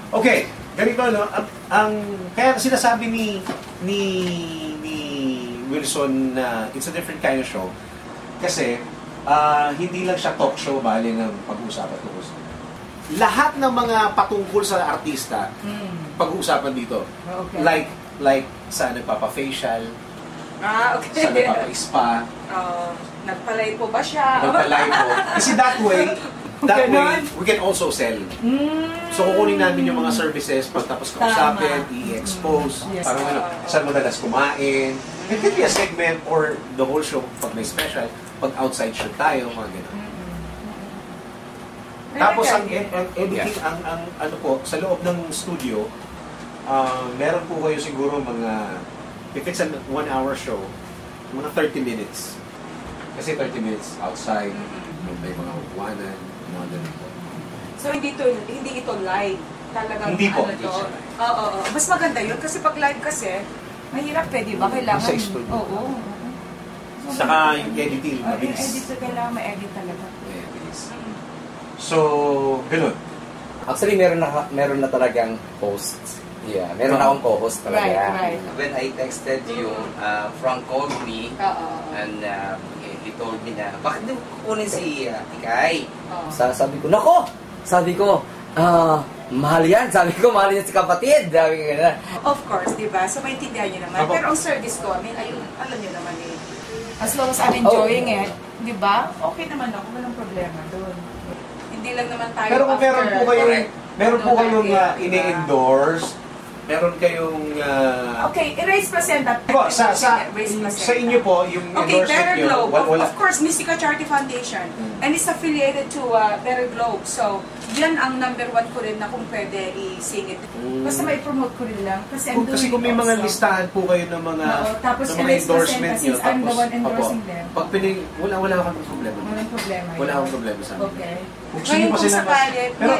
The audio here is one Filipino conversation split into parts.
Okay, ganito no, kaya sinasabi ni Wilson na it's a different kind of show kasi hindi lang siya talk show bali ng pag-uusapan tungkol sa lahat ng mga patungkol sa artista pag-uusapan dito. Okay. Like sa nagpapa-facial, okay. Sa nagpapa-spa, nagpalay po ba siya? Nagpalay po. Kasi that way we can also sell. So kukunin namin yung mga services pagtapos kausapin, i-expose, parang ano, saan madalas kumain. It could be a segment or the whole show pag may special, pag outside shoot tayo, mga gano'n. Tapos ang editing, ang ano po, sa loob ng studio, meron po kayo siguro mga, if it's a 1-hour show, mga 30 minutes. Kasi 30 minutes outside, may mga upuanan, mga ganun po. So hindi ito live? Talagang hindi po. Ano to? Oo. Mas maganda yun kasi pag live kasi, mahirap di ba? Kailangan. Sa studio. Oo. Saka yung editing, mabilis. Yung edit, kailangan ma-edit talaga. Mabilis. So, ganun. Actually, meron na talagang hosts. Yeah, meron akong co-host talaga. Right. When I texted you, Frank called me and he told me na, bakit di mo kukunin si Tikay? Sabi ko, nako! Sabi ko, mahal yan. Sabi ko, mahal yan si kapatid. Sabi ko gano'n. Of course, di ba? So, maintindihan nyo naman. Pero ang service ko, I mean, alam nyo naman as long as I'm enjoying it, di ba? Okay naman ako, walang problema doon. Hindi lang naman tayo pero kung meron po kayong ini-endorse, meron kayong okay, erase placenta. Sa inyo po yung endorsement niyo, of course, Mystica Charity Foundation, and it's affiliated to Better Globe. So, yan ang #1 ko rin na kung pwede i-sing it. Basta may promote ko rin lang kasi kung may mga listahan po kayo ng mga endorsement niyo, I'm the one endorsing them. Pag wala akong problema. Walang problema. Wala akong problema sa amin. Okay. Ngayon kung sakali, pero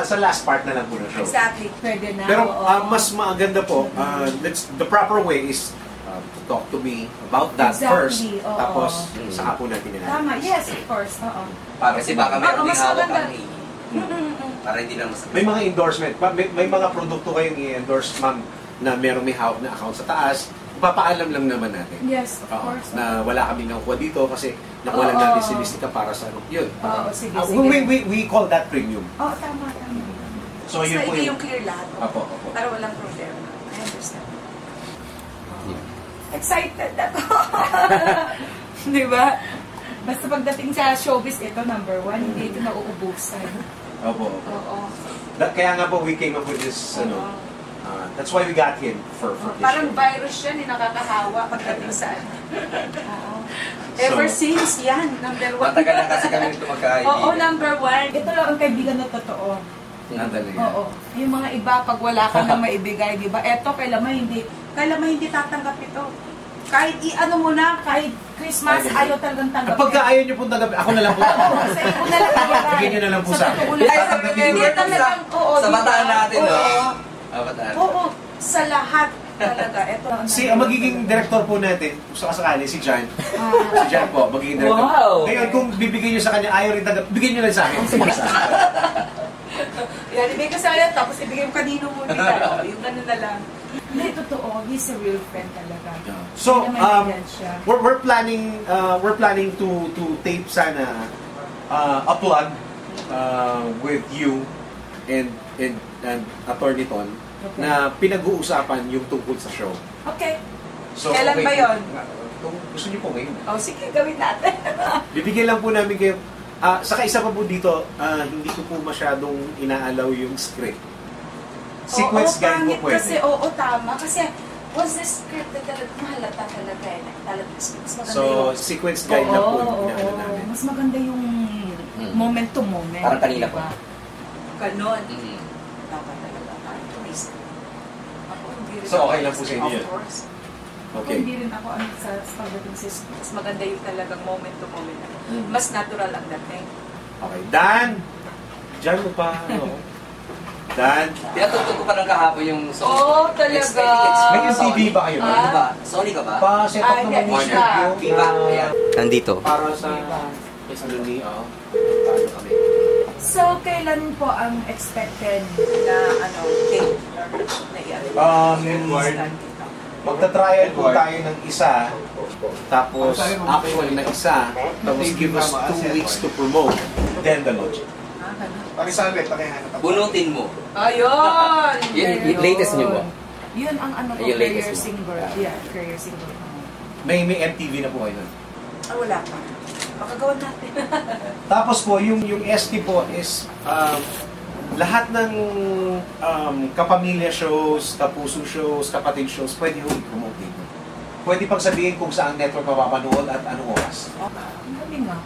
sa last part na lang po ng show. Exactly, pwede na. Pero mas maganda po, the proper way is to talk to me about that first. Tapos, saka po natin nila. Tama, yes, of course. Kasi baka meron din hawak kami. Para hindi lang masakit. May mga endorsement, may mga produkto kayong i-endorse, ma'am, na merong may hawak na account sa taas. Papaalam lang naman natin. Yes, of course. Na wala kaming nakuha dito kasi nakuha lang natin si Mystica para sa ano. Yun. Sige. We call that premium. Tama. So yun po yung clear lahat. Opo. Para walang problema. I understand. Excited ako. Di ba? Basta pagdating sa showbiz, ito #1, hindi ito nauubusan. Opo. Kaya nga po we came up with this, that's why we got him for parang virus yan, nakakahawa pagdating sa ever since yan, #1. Matagal na kasi kami ito magkaibigan. Oo, #1. Ito lang ang kaibigan na totoo. Oo. Yung mga iba, pag wala ka nang maibigay, di ba? Eto, kailangan hindi tatanggap ito. Kahit i-ano mo na, kahit Christmas, ayaw talagang tanggapin. Kapag ayaw nyo pong tanggapin, ako na lang po. Bigyan nyo na lang po sa akin. Sa bataan natin, no? Oo, sa lahat talaga. Ang magiging director po natin, kung sakasakali, si Jan. Si Jan po, magiging director. Ngayon, kung bibigyan nyo sa kanya, ayaw rin tanggapin, bigyan nyo lang sa akin. Yan, ibigay ko sa kanya, tapos ibigay mo kanino mo bigay. Yung gano'n na lang. Hindi, totoo. He's a real friend talaga. So, we're planning to tape sana a plug with you and Attorney Ton na pinag-uusapan yung tungkol sa show. Okay. So, kailan ba yun? Kung gusto niyo po ngayon. Sige, gawin natin. Bibigyan lang po namin kayo. Saka isa pa po dito, hindi ko po masyadong inaalaw yung script. Sequence guide po pwede. Kasi, tama. Kasi, once the script, mahalata talaga eh. So, sequence guide na po inaano namin. Mas maganda yung moment to moment. Parang kanina po. Ganon. Dapat talaga. So, okay lang po sa inyo yun? Of course. Okay. Hindi rin ako sa pagdating sa mas maganda yung talagang moment to moment. Mas natural ang dating. Okay. Dan! Diyan mo pa. Dan! Tinatugtog ko pa ng kahapon yung song. Oo, talaga. May TV ba kayo? Ano ba? Sony ka ba? Pa-set up naman mo siya. Viva. Nandito. Para sa ano ni, paano kami? So, kailan po ang expected na date na i-start dito? Magta-trial po tayo ng isa, tapos actual na isa, tapos give us 2 weeks to promote, then the launch. Bunutin mo. Ayun! Yung latest niyo mo? Yun ang Yung career latest singer. Yeah, career singer. May MTV na po kayo nun. Wala pa. Makagawa natin. Tapos po, yung ST po is lahat ng kapamilya shows, kapuso shows, kapatid shows, pwede yung i-promote dito. Pwede pang sabihin kung saan network mapapanood at anong oras. Ang galing nga.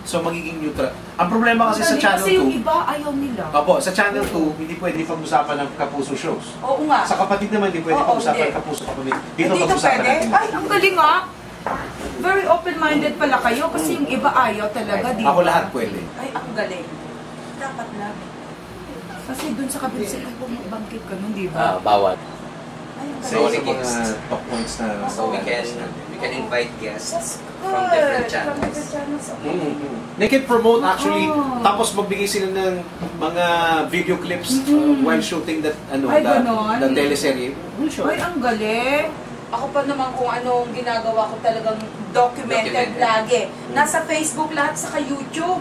So, magiging neutral. Ang problema kasi sa Channel 2... Kasi yung iba, ayaw nila. Opo, sa Channel 2, hindi pwede pag-usapan ng kapuso shows. Oo nga. Sa kapatid naman, hindi pwede pag-usapan ng kapuso kapamilya. Dito pag-usapan pwede? natin. Ay, ang galing nga. Very open-minded pala kayo kasi yung iba ayaw talaga, di ba? Ako lahat pwede. Ay, ang galing. Dapat lang. Kasi dun sa kabila sila, bumabangkit ka nun, di ba? Bawal. Ay, ang So, galing. sa mga top points na... So we can invite guests from different channels. They can promote actually, tapos magbigay sila ng mga video clips while shooting that the teleserye. Ay, ang galing. Ako pa naman kung anong ginagawa ko talagang documented lagi. Nasa Facebook lahat, saka YouTube.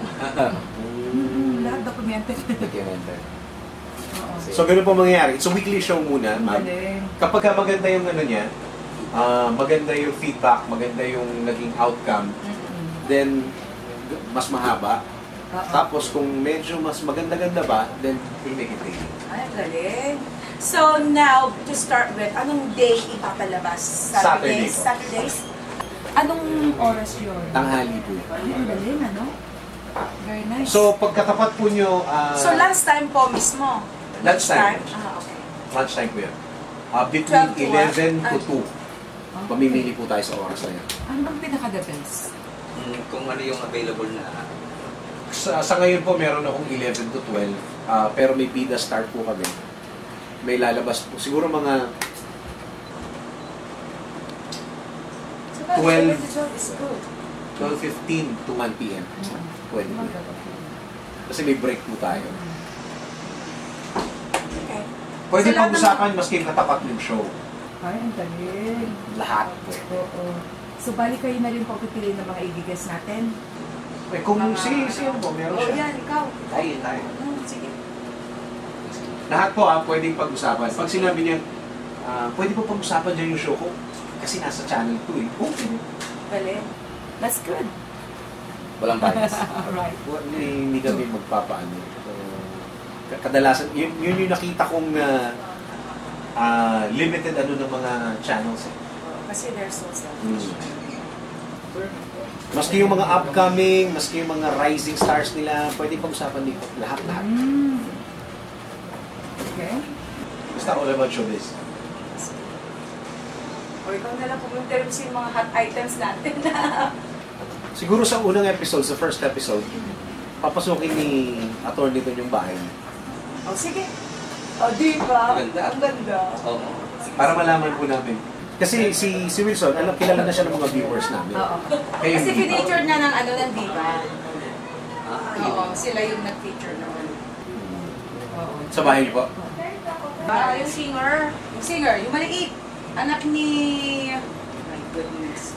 Lahat documented. So, ganun po mangyayari. It's a weekly show muna, ma'am. Galing. Kapag maganda yung niya, maganda yung feedback, maganda yung naging outcome, then mas mahaba. Tapos kung medyo mas maganda-ganda ba, then we'll make it daily. Ay, galing. So now, to start with, anong day ipapalabas? Saturdays? Saturdays? Anong oras yun? Tanghali po. Ay, ang galing, ano? Very nice. So, pagkatapat po nyo... so, lunchtime po mismo? Lunchtime. Okay. Lunchtime po yan. Between 11 to 2. Pamimili po tayo sa oras na yan. Ano bang pinaka-the best? Kung ano yung available na... Sa ngayon po, meron akong 11 to 12. Pero may PIDA start po kami. May lalabas po. Siguro mga 12, 12:15 to 1 p.m. Pwede po. Kasi may break po tayo. Okay. Pwede pag-usapan maski natapat yung show. Ay, ang galing. Lahat po. Oo. So, bali kayo na rin po pipiliin ng mga ibigas natin? Eh, kung siya po, meron siya. yan, ikaw. Tayo. Sige. Lahat po pwedeng pag-usapan. Pag sinabi niya, pwede po pag-usapan dyan yung show ko. Kasi nasa channel 2 eh. Okay. Galing. That's good. Walang bias. Alright. Hindi kami magpapaano. Kadalasan, yun yung nakita kong limited ng mga channels eh. Kasi they're so selfish. Maski yung mga upcoming, maski yung mga rising stars nila, pwede pag-usapan dito. Lahat. Okay. Basta all about showbiz. O ikaw na lang pumunta sa mga hot items natin. Siguro sa unang episode, sa first episode, papasukin ni attorney doon yung bahay. O sige. O di ba? Ganda. Ang ganda. Oo. Para malaman po namin. Kasi si Wilson, kilala na siya ng mga viewers namin. Oo. Kaya Kasi hindi pa. featured na ng Diva. Oo, sila yung nag-feature naman. Oo. Sa bahay niyo po? Yung singer, yung maliit. Anak ni... Oh my goodness.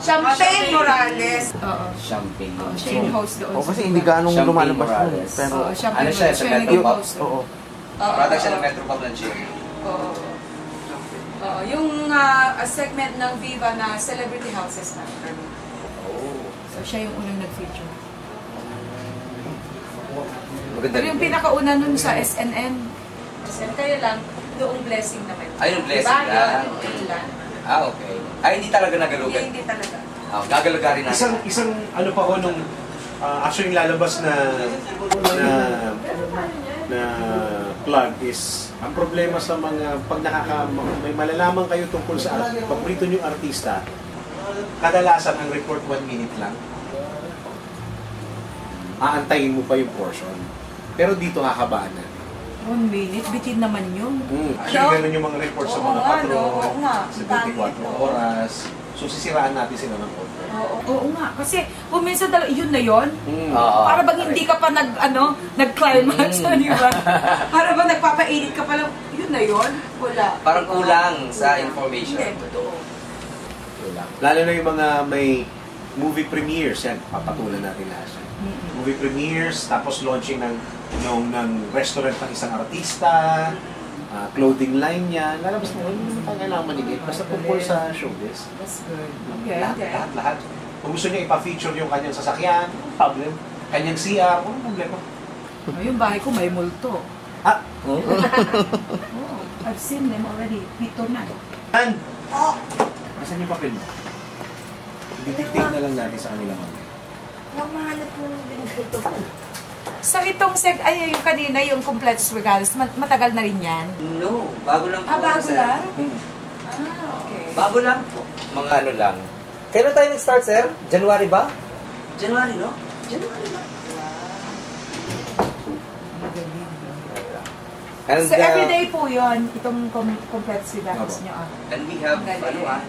Champagne Morales. Oo. Champagne. Siya yung host doon. Kasi hindi ganong Champagne lumalabas nun. Morales. Pero, Oo, Champagne Ano siya, Morales. sa Siya yung Metro Pop? host. oo. Product siya ng Metro Pop ng Chile. Oo. Yung segment ng Viva na Celebrity Houses na. So, siya yung unang nag-feature. Maganda Pero yung rin. pinakauna nun sa SNM. Kaya lang, doong blessing naman. Ay, yung blessing diba? lang. Yun lang. Okay. Ay, hindi talaga nagalugan. Hindi talaga. Gagalugarin natin. Isang ano pa ko nung actually lalabas na plug is ang problema sa mga pag may malalaman kayo tungkol sa paborito niyong artista, kadalasan ang report 1 minute lang. Aantayin mo pa yung portion. Pero dito hakabaan na. 1 minute, bitin naman yun. Actually, ganun yung mga reports sa mga patron. Oo nga. 74 oras. So, sisiraan natin sila ng order. Oo nga. Kasi kung minsan yun na yun, para bang hindi ka pa nag-climax, di ba? Para bang nagpapainit ka pa lang, yun na yun? Wala. Parang kulang sa information. Hindi, totoo. Lalo na yung mga may movie premieres, yan, papatulan natin lahat yan. Movie premieres, tapos launching ng restaurant ng isang artista, clothing line niya, lalabas mo, hindi mo kailangan manigit. Basta tungkol sa showbiz. That's good. Okay. Lahat. Kung gusto niya ipa-feature yung kanyang sasakyan, problem. Kanyang CR, walang problema. Yung bahay ko may multo. I've seen them already. Pito na. And, nasan yung papel mo? Didictate na lang natin sa kanila mamaya. Namahanap mo ng binigito. So itong yung kanina, yung Completos Regalos, matagal na rin yan? No, bago lang po. Bago sir. lang? Okay. Bago lang po. Mga ano lang. Kailan tayo nag-start, sir? January ba? January, no? January ba? And, so everyday po yun, itong Completos Regalos nyo. And we have,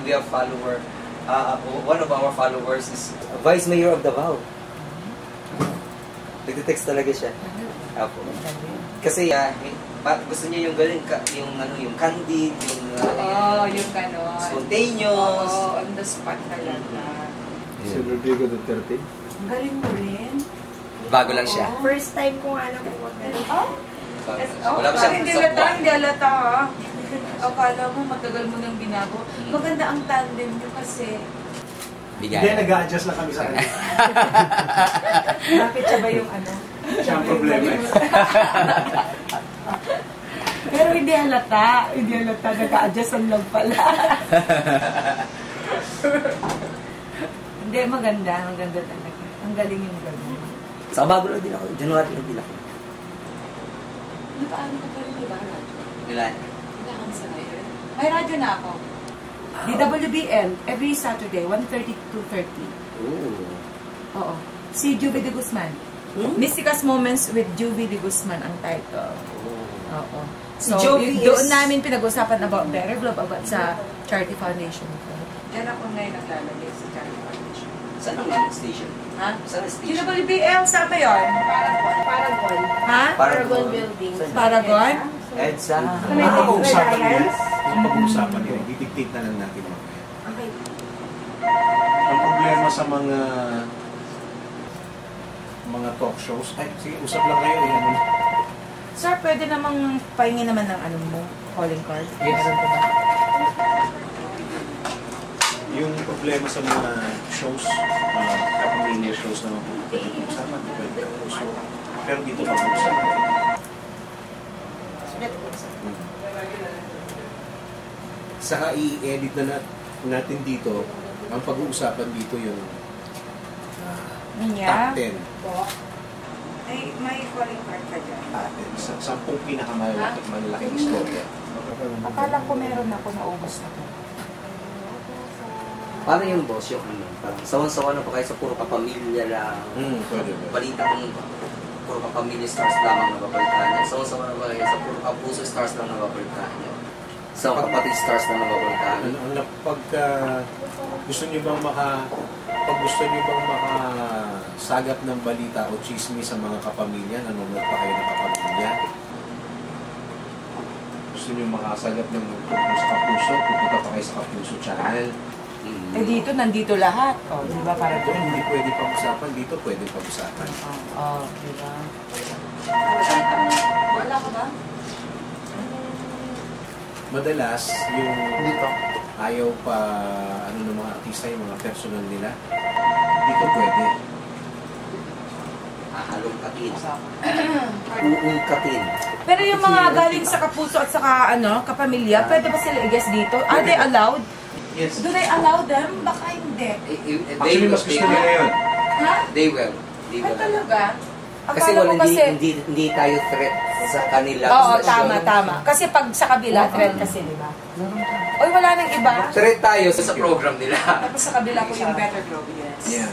we have follower. One of our followers is Vice Mayor of Davao. Nagte-text talaga siya. Apo. Kasi gusto niya yung galing yung candid, yung yung ganon. spontaneous. On the spot talaga. Si Rodrigo Duterte. Ang galing mo rin. Bago lang siya. First time ko nga lang po. Wala pa siyang Hindi halata ha. Akala mo matagal mo nang binago. Maganda ang tandem nyo kasi. Hindi, nag-a-adjust lang kami sa kanya. Bakit siya ba yung Siya ang problema. Pero hindi halata. Hindi halata. Nag-a-adjust ang lang pala. Hindi, maganda. Maganda talaga. Ang galing yung gano'n. Sa bago lang din ako. January lang din ako. Paano ka pa rin diba? Ilan? May radyo na ako. DWBL, every Saturday, 1:30 to 2:30. Oo. Si Juvie de Guzman. Mysticas Moments with Juvie de Guzman ang title. Oo. So, doon namin pinag-usapan about Better Globe, about sa Charity Foundation ko. Yan ako ngayon naglalagay sa Charity Foundation. Saan ang station? Ha? Saan ang station? DWBL, saan ba yun? Paragon. Ha? Paragon Building. Paragon? EDSA. Pag-uusapan niya, yung pag-uusapan niya, didictate na lang natin mamaya. Okay. Ang problema sa mga talk shows, sige, usap lang kayo. Sir, pwede namang pahingi naman ng calling card? Yes. Yung problema sa mga shows, kapamilya shows naman po, pwede pag-usapan, pwede pag-usapan. Pero dito pag-usapan. Saka i-edit na natin dito, ang pag-uusapan dito yung top 10. May calling card ka dyan. Sa 10 pinakamalaking istorya. Akala ko meron ako, naubos na ko. Paano yung boss yung parang sawan-sawan na pa kayo sa puro kapamilya lang. Pwede. Balita kong puro kapamilya stars lamang nababalitahan niya. Sawan-sawan na pa kayo sa puro kapuso stars lang nababalitahan niya. Sa kapatid stars lang nababalitahan niya. Pagka gusto niyo bang makasagap ng balita o chismis sa mga kapamilya, nanonood pa kayo ng kapamilya? Gusto niyo makasagap ng tungkol sa Kapuso, pupunta pa kayo sa Kapuso channel. Eh dito, nandito lahat. O, di ba? Para Doon hindi pwede pag-usapan, dito pwede pag-usapan. Oo, di ba? Wala ka ba? Madalas, yung ayaw pa ng mga artista, yung mga personal nila, dito pwede. Halong katin. Uung katin. Pero yung mga galing sa Kapuso at saka kapamilya, pwede ba sila i-guess dito? Are they allowed? Yes. Do they allow them? Baka hindi. Actually, mas gusto nila yun. Ha? They will. They Ay, will. talaga? Kasi Akala ko hindi tayo threat sa kanila. Oo, tama. Kasi pag sa kabila, threat kasi, di ba? Oy, wala nang iba. Threat tayo sa program nila. Tapos sa kabila ko yung Better Globe, yes. Yeah.